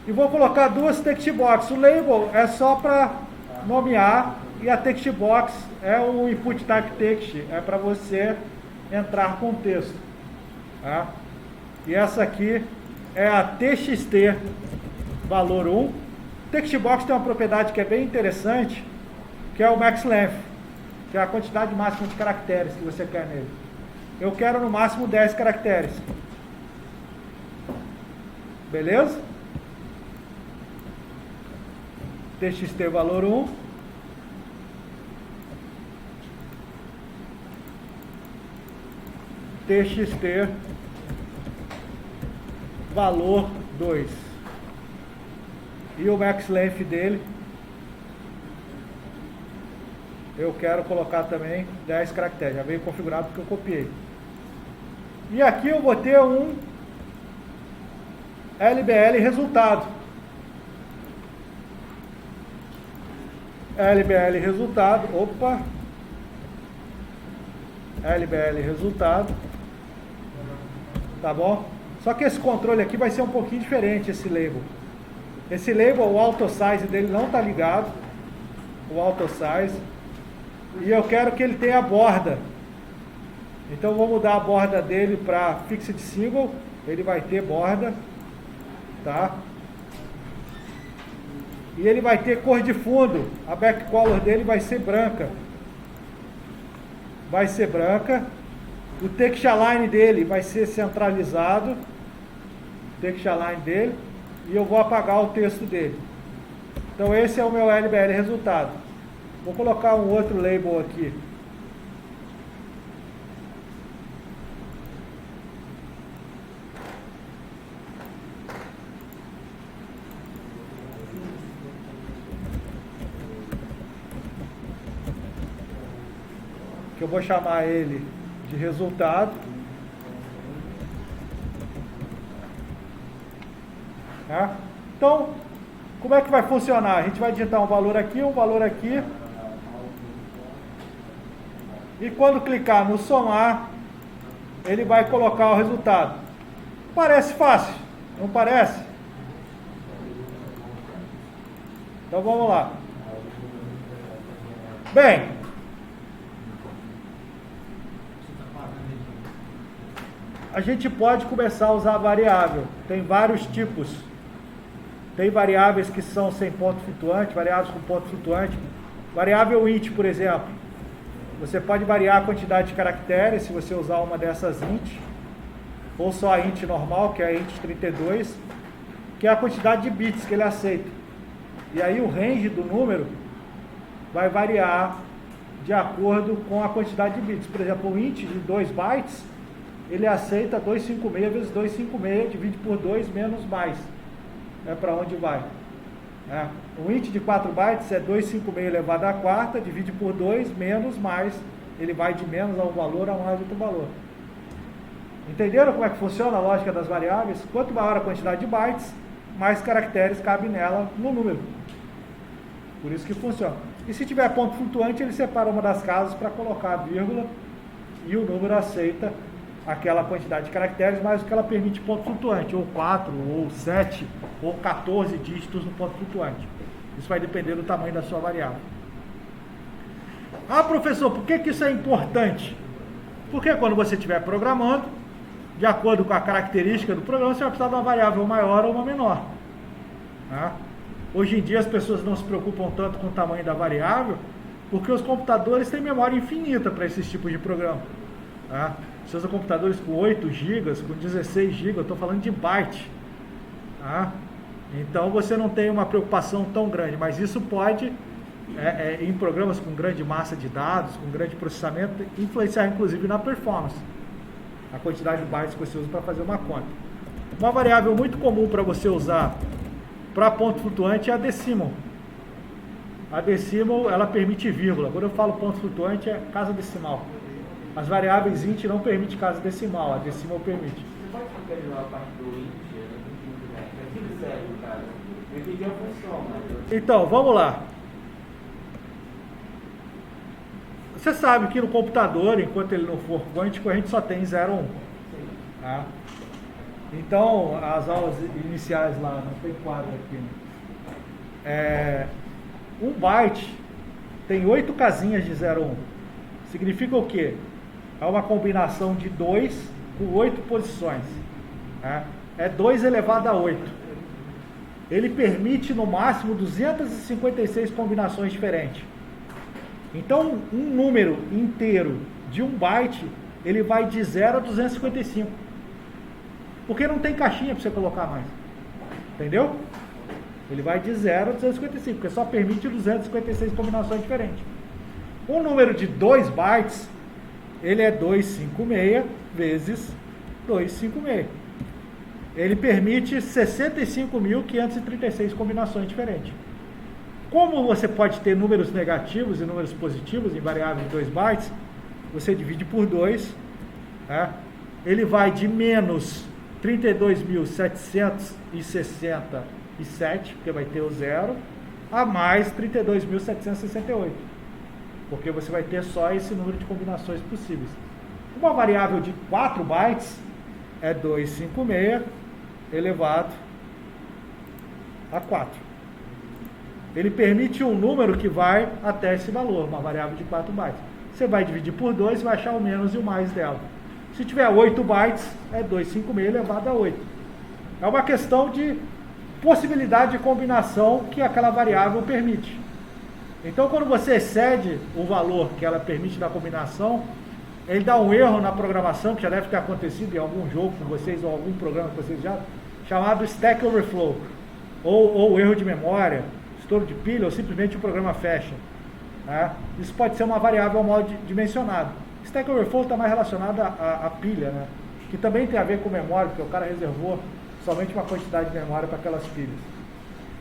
E vou colocar duas text box. O label é só para nomear e a text box é o input type text, é para você entrar com texto. Tá? E essa aqui é a TXT valor 1. Text box tem uma propriedade que é bem interessante, que é o max length, que é a quantidade máxima de caracteres que você quer nele. Eu quero no máximo 10 caracteres. Beleza? TXT valor 1. TXT valor 2. E o max length dele, eu quero colocar também 10 caracteres. Já veio configurado porque eu copiei. E aqui eu vou ter um LBL resultado. LBL resultado, opa, LBL resultado, tá bom? Só que esse controle aqui vai ser um pouquinho diferente, esse label. Esse label, o auto size dele não tá ligado, o auto size, e eu quero que ele tenha borda. Então eu vou mudar a borda dele para fixed single, ele vai ter borda, tá? E ele vai ter cor de fundo, a backcolor dele vai ser branca. Vai ser branca. O text align dele vai ser centralizado. O text align dele. E eu vou apagar o texto dele. Então esse é o meu LBL resultado. Vou colocar um outro label aqui. Que eu vou chamar ele de resultado. Tá? Então, como é que vai funcionar? A gente vai digitar um valor aqui, e quando clicar no somar, ele vai colocar o resultado. Parece fácil, não parece? Então vamos lá. Bem, a gente pode começar a usar variável. Tem vários tipos. Tem variáveis que são sem ponto flutuante, variáveis com ponto flutuante. Variável int, por exemplo. Você pode variar a quantidade de caracteres se você usar uma dessas int. Ou só a int normal, que é a int 32, que é a quantidade de bits que ele aceita. E aí o range do número vai variar de acordo com a quantidade de bits. Por exemplo, o int de 2 bytes, ele aceita 256 vezes 256, divide por 2 menos mais. É para onde vai. O int de 4 bytes é 256 elevado à quarta, divide por 2 menos mais. Ele vai de menos a um valor a mais outro valor. Entenderam como é que funciona a lógica das variáveis? Quanto maior a quantidade de bytes, mais caracteres cabem nela no número. Por isso que funciona. E se tiver ponto flutuante, ele separa uma das casas para colocar a vírgula e o número aceita aquela quantidade de caracteres, mais o que ela permite ponto flutuante, ou 4, ou 7, ou 14 dígitos no ponto flutuante. Isso vai depender do tamanho da sua variável. Ah, professor, por que isso é importante? Porque quando você estiver programando, de acordo com a característica do programa, você vai precisar de uma variável maior ou uma menor. Hoje em dia as pessoas não se preocupam tanto com o tamanho da variável, porque os computadores têm memória infinita para esses tipos de programa. Você usa computadores com 8 GB, com 16 GB, eu estou falando de byte. Então você não tem uma preocupação tão grande, mas isso pode, em programas com grande massa de dados, com grande processamento, influenciar inclusive na performance. A quantidade de bytes que você usa para fazer uma conta. Uma variável muito comum para você usar para ponto flutuante é a decimal. A decimal, ela permite vírgula. Quando eu falo ponto flutuante, é casa decimal. As variáveis int não permitem casa decimal, a decimal permite. Você pode localizar a parte do int? Eu não entendi muito bem. É que serve, cara. Eu entendi a função, mas... Então, vamos lá. Você sabe que no computador, enquanto ele não for quântico, a gente só tem 0 ou 1. Então, as aulas iniciais lá, não tem quadro aqui. 1 byte tem 8 casinhas de 0 ou 1. Significa o quê? É uma combinação de 2 com 8 posições. É 2 elevado a 8. Ele permite no máximo 256 combinações diferentes. Então, um número inteiro de 1 byte, ele vai de 0 a 255. Porque não tem caixinha para você colocar mais. Entendeu? Ele vai de 0 a 255, porque só permite 256 combinações diferentes. Um número de 2 bytes, ele é 256 vezes 256. Ele permite 65.536 combinações diferentes. Como você pode ter números negativos e números positivos em variáveis de 2 bytes, você divide por 2, ele vai de menos 32.767, porque vai ter o zero, a mais 32.768, porque você vai ter só esse número de combinações possíveis. Uma variável de 4 bytes é 256 elevado a 4. Ele permite um número que vai até esse valor, uma variável de 4 bytes. Você vai dividir por 2 e vai achar o menos e o mais dela. Se tiver 8 bytes, é 256 elevado a 8. É uma questão de possibilidade de combinação que aquela variável permite. Então, quando você excede o valor que ela permite da combinação, ele dá um erro na programação, que já deve ter acontecido em algum jogo com vocês, ou algum programa que vocês já, chamado Stack Overflow, ou erro de memória, estouro de pilha, ou simplesmente o programa fecha. Né? Isso pode ser uma variável mal dimensionada. Stack Overflow está mais relacionado à pilha, né? Que também tem a ver com memória, porque o cara reservou somente uma quantidade de memória para aquelas pilhas.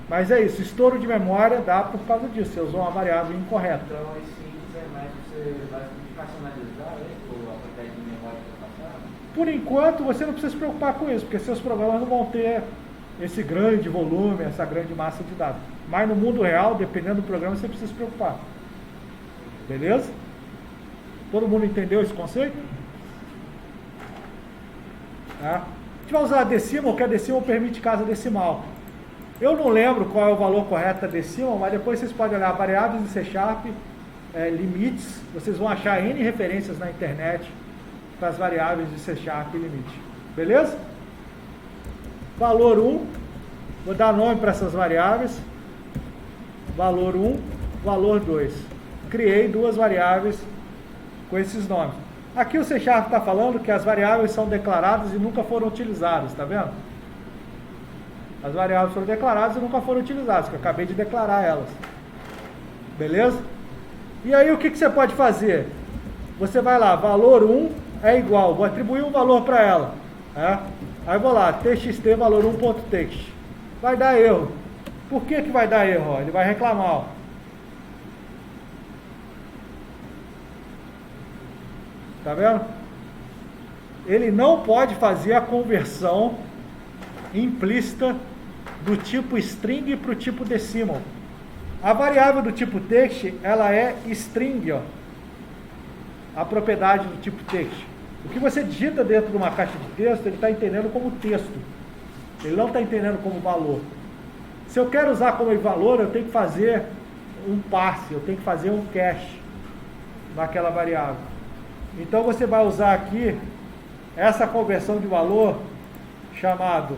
Mas é isso, estouro de memória dá por causa disso, você usou uma variável incorreta. Então, esse é mais você vai personalizar a quantidade de memória que vai passar? Por enquanto, você não precisa se preocupar com isso, porque seus programas não vão ter esse grande volume, essa grande massa de dados. Mas no mundo real, dependendo do programa, você precisa se preocupar. Beleza? Todo mundo entendeu esse conceito? A gente vai usar a decimal, que a decimal permite casa decimal. Eu não lembro qual é o valor correto da decimal, mas depois vocês podem olhar variáveis em C#, limites, vocês vão achar N referências na internet para as variáveis de C# e limite. Beleza? Valor 1, vou dar nome para essas variáveis. Valor 1, valor 2. Criei duas variáveis com esses nomes. Aqui o C# está falando que as variáveis são declaradas e nunca foram utilizadas, está vendo? As variáveis foram declaradas e nunca foram utilizadas, que eu acabei de declarar elas. Beleza? E aí o que você pode fazer? Você vai lá, valor 1 é igual, vou atribuir um valor para ela. Aí vou lá, txt valor 1.text. Vai dar erro. Por que vai dar erro? Ele vai reclamar. Ó. Tá vendo? Ele não pode fazer a conversão implícita do tipo string para o tipo decimal. A variável do tipo text, ela é string, ó. A propriedade do tipo text. O que você digita dentro de uma caixa de texto, ele está entendendo como texto. Ele não está entendendo como valor. Se eu quero usar como valor, eu tenho que fazer um parse, eu tenho que fazer um cache naquela variável. Então você vai usar aqui essa conversão de valor chamado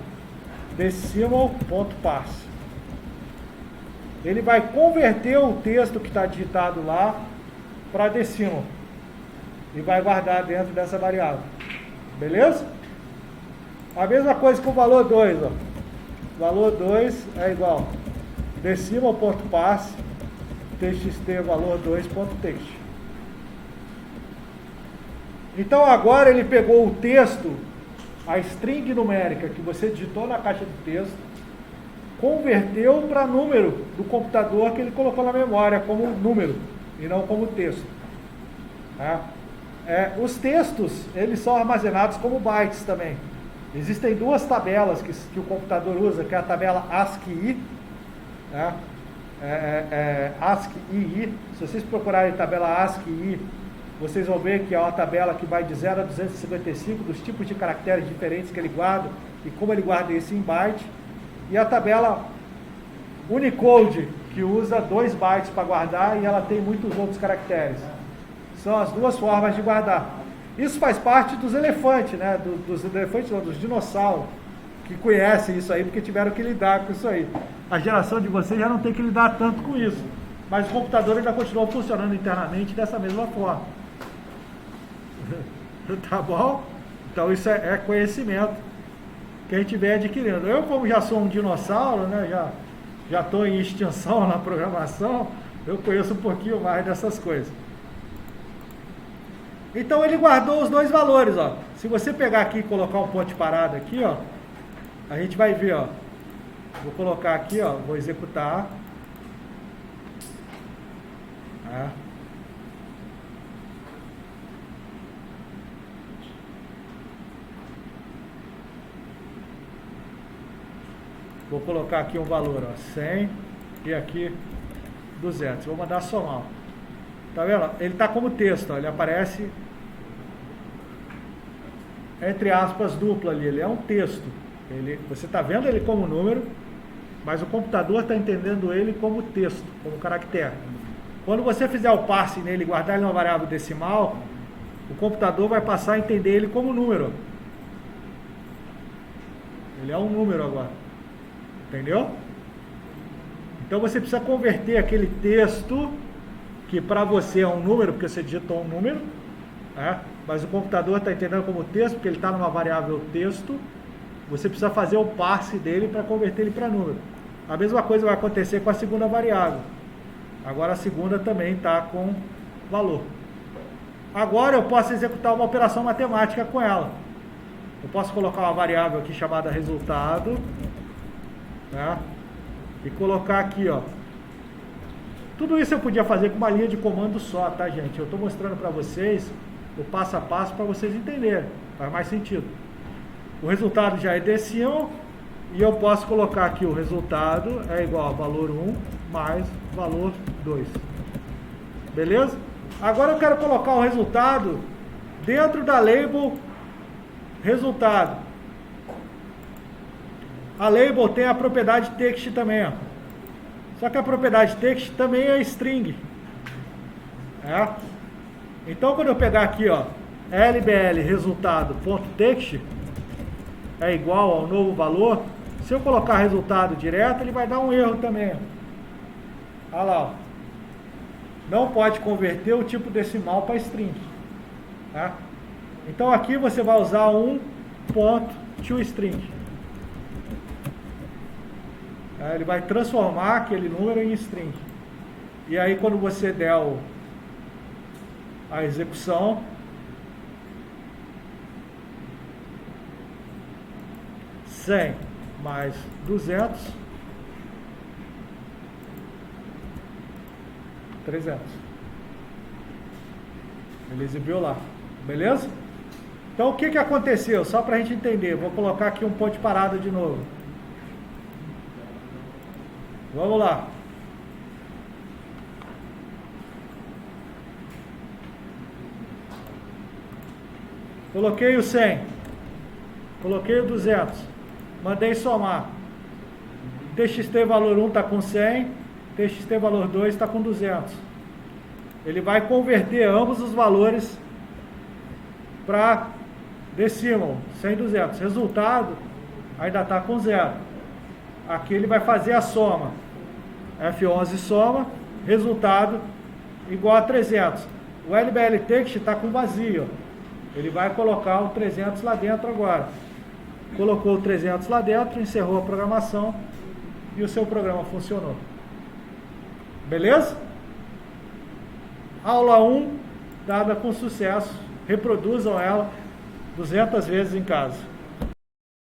decimal.parse. Ele vai converter o texto que está digitado lá para decimal e vai guardar dentro dessa variável. Beleza? A mesma coisa com o valor 2. Ó. Valor 2 é igual decimal.parse txt valor 2.text. Então agora ele pegou o texto, a string numérica que você digitou na caixa de texto, converteu para número do computador que ele colocou na memória como número e não como texto. Tá? Os textos, eles são armazenados como bytes também. Existem duas tabelas que o computador usa, que é a tabela ASCII, tá? ASCII. Se vocês procurarem tabela ASCII, vocês vão ver que é uma tabela que vai de 0 a 255 dos tipos de caracteres diferentes que ele guarda e como ele guarda isso em byte. E a tabela Unicode, que usa 2 bytes para guardar e ela tem muitos outros caracteres. São as duas formas de guardar. Isso faz parte dos elefantes, né? Dos elefantes, não, dos dinossauros, que conhecem isso aí, porque tiveram que lidar com isso aí. A geração de vocês já não tem que lidar tanto com isso. Mas o computador ainda continua funcionando internamente dessa mesma forma. Tá bom? Então isso é conhecimento que a gente vem adquirindo. Eu, como já sou um dinossauro, né? Já estou em extinção na programação, eu conheço um pouquinho mais dessas coisas. Então ele guardou os dois valores, ó. Se você pegar aqui e colocar um ponto de parada aqui, ó, a gente vai ver, ó. Vou colocar aqui, ó, vou executar. Vou colocar aqui um valor, ó, 100 e aqui 200. Vou mandar somar. Tá vendo? Ele está como texto, ó, ele aparece entre aspas dupla ali, ele é um texto. Você está vendo ele como número, mas o computador está entendendo ele como texto, como caractere. Quando você fizer o parse nele e guardar ele numa variável decimal, o computador vai passar a entender ele como número. Ele é um número agora. Entendeu? Então você precisa converter aquele texto, que para você é um número, porque você digitou um número, né? Mas o computador está entendendo como texto, porque ele está numa variável texto. Você precisa fazer o parse dele para converter ele para número. A mesma coisa vai acontecer com a segunda variável. Agora a segunda também está com valor. Agora eu posso executar uma operação matemática com ela. Eu posso colocar uma variável aqui chamada resultado, né? E colocar aqui, ó. Tudo isso eu podia fazer com uma linha de comando só, tá, gente? Eu estou mostrando para vocês o passo a passo para vocês entenderem. Faz mais sentido. O resultado já é decimal e eu posso colocar aqui o resultado é igual a valor 1 mais valor 2. Beleza? Agora eu quero colocar o resultado dentro da label resultado. A label tem a propriedade text também, ó. Só que a propriedade text também é string. É? Então quando eu pegar aqui, ó, lbl resultado.text é igual ao novo valor, se eu colocar resultado direto, ele vai dar um erro também. Olha lá, ó. Não pode converter o tipo decimal para string. Tá? Então aqui você vai usar um ponto toString. Ele vai transformar aquele número em string. E aí quando você der a execução, $100 mais 200, 300. Ele exibiu lá. Beleza? Então o que aconteceu? Só para a gente entender. Vou colocar aqui um ponto de parada de novo. Vamos lá. Coloquei o 100. Coloquei o 200. Mandei somar. TXT valor 1 está com 100. TXT valor 2 está com 200. Ele vai converter ambos os valores para decimal, 100 e 200. Resultado ainda está com 0. Aqui ele vai fazer a soma. F11 soma, resultado igual a 300. O LBL text está com vazio. Ele vai colocar o 300 lá dentro agora. Colocou o 300 lá dentro, encerrou a programação e o seu programa funcionou. Beleza? Aula 1, dada com sucesso. Reproduzam ela 200 vezes em casa.